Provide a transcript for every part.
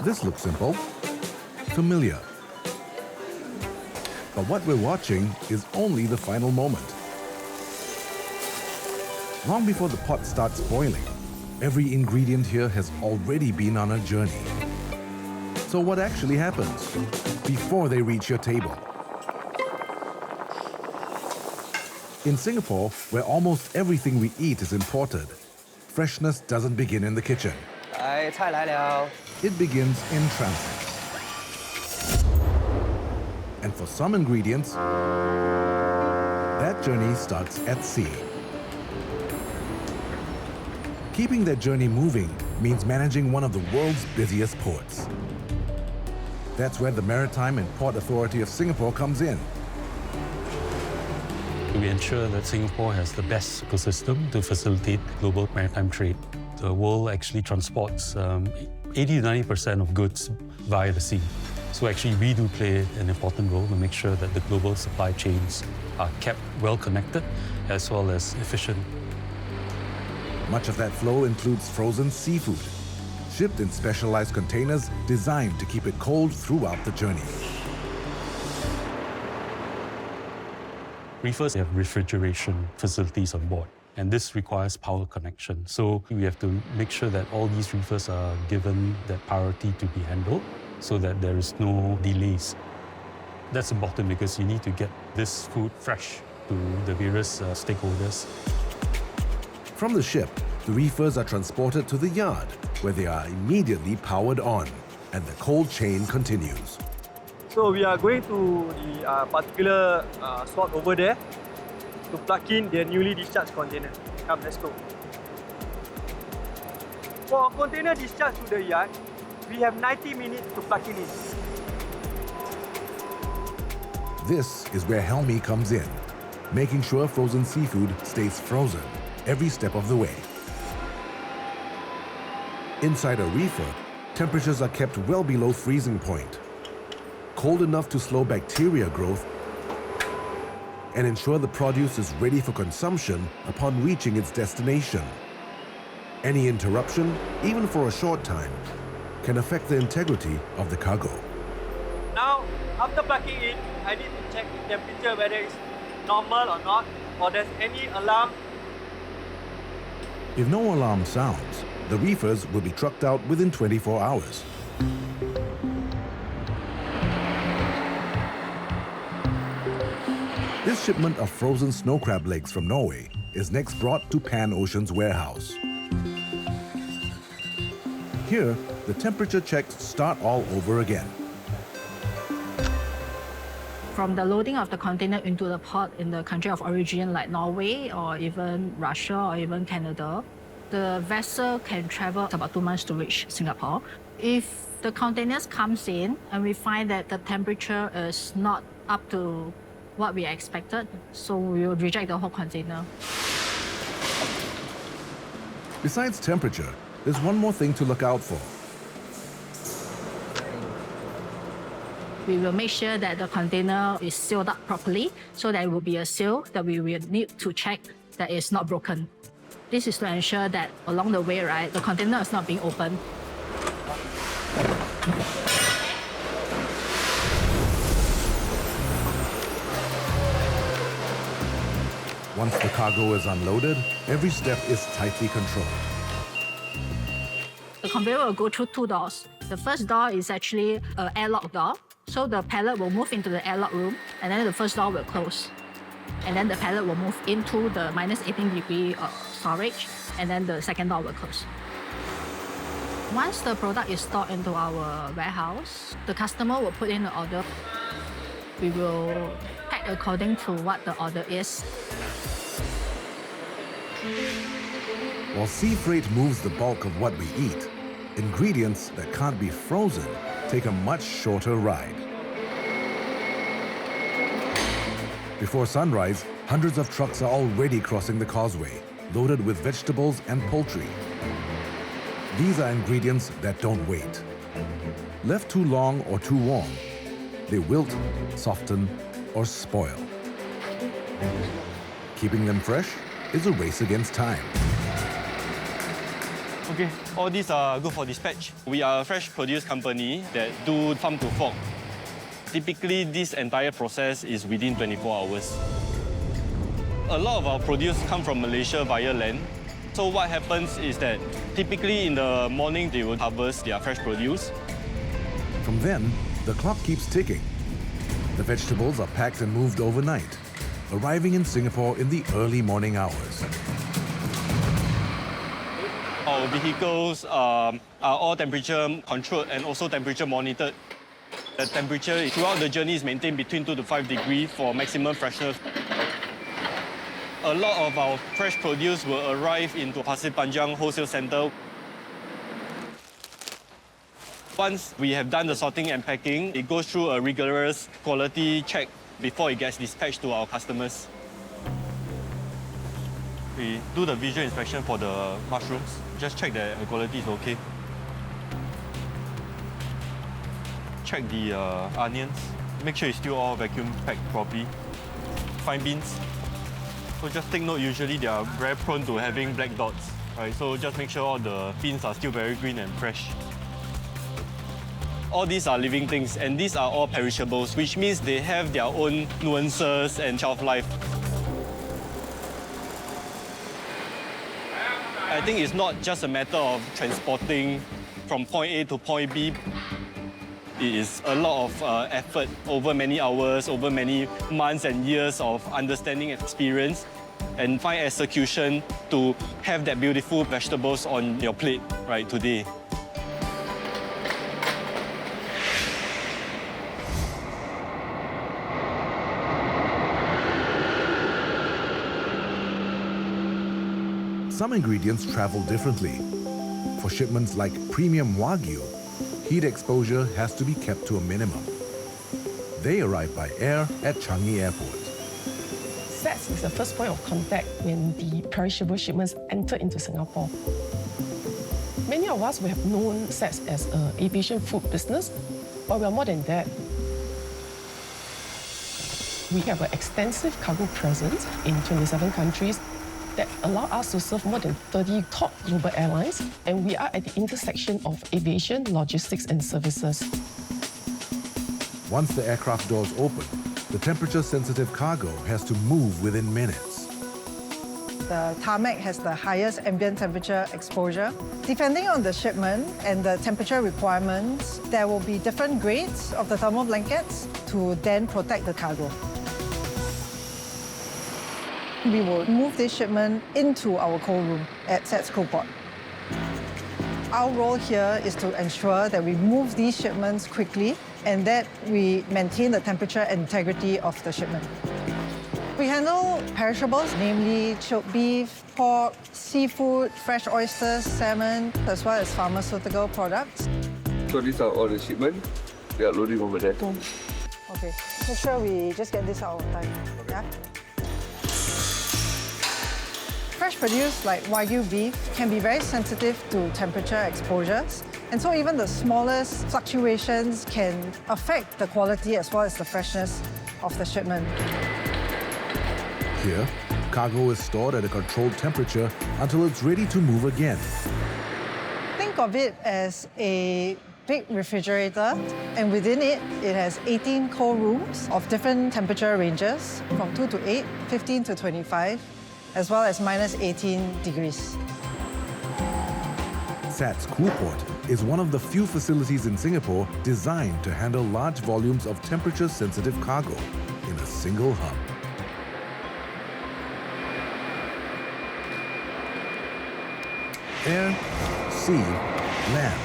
This looks simple, familiar. But what we're watching is only the final moment. Long before the pot starts boiling, every ingredient here has already been on a journey. So what actually happens before they reach your table? In Singapore, where almost everything we eat is imported, freshness doesn't begin in the kitchen. 来，菜来了。 It begins in transit. And for some ingredients, that journey starts at sea. Keeping that journey moving means managing one of the world's busiest ports. That's where the Maritime and Port Authority of Singapore comes in. We ensure that Singapore has the best ecosystem to facilitate global maritime trade. The world actually transports 80 to 90% of goods via the sea. So actually we do play an important role to make sure that the global supply chains are kept well connected as well as efficient. Much of that flow includes frozen seafood, shipped in specialized containers designed to keep it cold throughout the journey. Reefers have refrigeration facilities on board, and this requires power connection. So we have to make sure that all these reefers are given that priority to be handled so that there is no delays. That's important because you need to get this food fresh to the various stakeholders. From the ship, the reefers are transported to the yard, where they are immediately powered on, and the cold chain continues. So we are going to the particular slot over there to plug in the newly discharged container. Come, let's go. For a container discharge to the yard, we have 90 minutes to plug it in. This is where Helmi comes in, making sure frozen seafood stays frozen every step of the way. Inside a reefer, temperatures are kept well below freezing point, cold enough to slow bacteria growth and ensure the produce is ready for consumption upon reaching its destination. Any interruption, even for a short time, can affect the integrity of the cargo. Now, after plugging in, I need to check the temperature whether it's normal or not, or there's any alarm. If no alarm sounds, the reefers will be trucked out within 24 hours. This shipment of frozen snow crab legs from Norway is next brought to Pan Ocean's warehouse. Here, the temperature checks start all over again. From the loading of the container into the port in the country of origin like Norway or even Russia or even Canada, the vessel can travel about 2 months to reach Singapore. If the containers comes in and we find that the temperature is not up to what we expected, so we will reject the whole container. Besides temperature, there's one more thing to look out for. We will make sure that the container is sealed up properly, so there will be a seal that we will need to check that it's not broken. This is to ensure that along the way, right, the container is not being opened. Once the cargo is unloaded, every step is tightly controlled. The conveyor will go through 2 doors. The first door is actually an airlock door. So the pallet will move into the airlock room, and then the first door will close. And then the pallet will move into the minus 18 degree storage, and then the second door will close. Once the product is stored into our warehouse, the customer will put in the order. We will pack according to what the order is. While sea freight moves the bulk of what we eat, ingredients that can't be frozen take a much shorter ride. Before sunrise, hundreds of trucks are already crossing the causeway, loaded with vegetables and poultry. These are ingredients that don't wait. Left too long or too warm, they wilt, soften, or spoil. Keeping them fresh is a race against time. Okay, all these are good for dispatch. We are a fresh produce company that do farm to fork. Typically, this entire process is within 24 hours. A lot of our produce come from Malaysia via land. So what happens is that typically in the morning, they will harvest their fresh produce. From then, the clock keeps ticking. The vegetables are packed and moved overnight, arriving in Singapore in the early morning hours. Our vehicles are all temperature controlled and also temperature monitored. The temperature throughout the journey is maintained between 2 to 5 degrees for maximum freshness. A lot of our fresh produce will arrive into Pasir Panjang Wholesale Centre. Once we have done the sorting and packing, it goes through a rigorous quality check before it gets dispatched to our customers. We do the visual inspection for the mushrooms. Just check that the quality is okay. Check the onions. Make sure it's still all vacuum packed properly. Fine beans. So just take note, usually they are very prone to having black dots. Right? So just make sure all the beans are still very green and fresh. All these are living things, and these are all perishables, which means they have their own nuances and shelf life. I think it's not just a matter of transporting from point A to point B. It is a lot of effort over many hours, over many months and years of understanding and experience, and fine execution to have that beautiful vegetables on your plate right today. Some ingredients travel differently. For shipments like premium wagyu, heat exposure has to be kept to a minimum. They arrive by air at Changi Airport. SATS is the first point of contact when the perishable shipments enter into Singapore. Many of us will have known SATS as an aviation food business, but we are more than that. We have an extensive cargo presence in 27 countries that allow us to serve more than 30 top global airlines, and we are at the intersection of aviation, logistics, and services. Once the aircraft doors open, the temperature-sensitive cargo has to move within minutes. The tarmac has the highest ambient temperature exposure. Depending on the shipment and the temperature requirements, there will be different grades of the thermal blankets to then protect the cargo. We will move this shipment into our cold room at SATS Coolport. Our role here is to ensure that we move these shipments quickly and that we maintain the temperature and integrity of the shipment. We handle perishables, namely chilled beef, pork, seafood, fresh oysters, salmon, as well as pharmaceutical products. So these are all the shipments. They are loading over there. Okay, make sure we just get this out of time. Yeah? Fresh produce like wagyu beef can be very sensitive to temperature exposures, and so even the smallest fluctuations can affect the quality as well as the freshness of the shipment. Here, cargo is stored at a controlled temperature until it's ready to move again. Think of it as a big refrigerator, and within it, it has 18 cold rooms of different temperature ranges, from 2 to 8, 15 to 25, as well as minus 18 degrees. SATS Coolport is one of the few facilities in Singapore designed to handle large volumes of temperature-sensitive cargo in a single hub. Air, sea, land.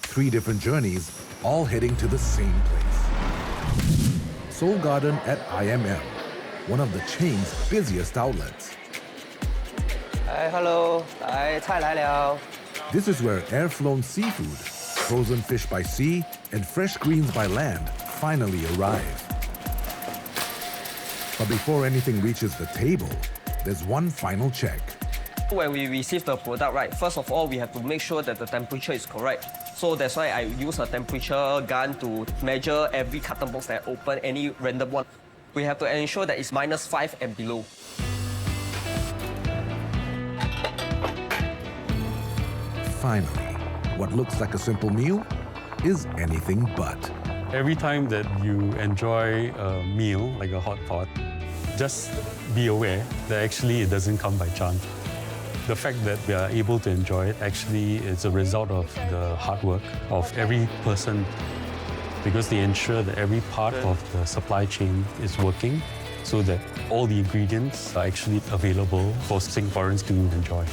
3 different journeys, all heading to the same place. Seoul Garden at IMM, one of the chain's busiest outlets. Hello, 菜来了。 This is where air-flown seafood, frozen fish by sea, and fresh greens by land finally arrive. But before anything reaches the table, there's one final check. When we receive the product, right, first of all, we have to make sure that the temperature is correct. So that's why I use a temperature gun to measure every carton box that I open, any random one. We have to ensure that it's -5 and below. finally, what looks like a simple meal is anything but. Every time that you enjoy a meal like a hot pot, just be aware that actually it doesn't come by chance. The fact that we are able to enjoy it actually is a result of the hard work of every person, because they ensure that every part of the supply chain is working so that all the ingredients are actually available for Singaporeans to enjoy.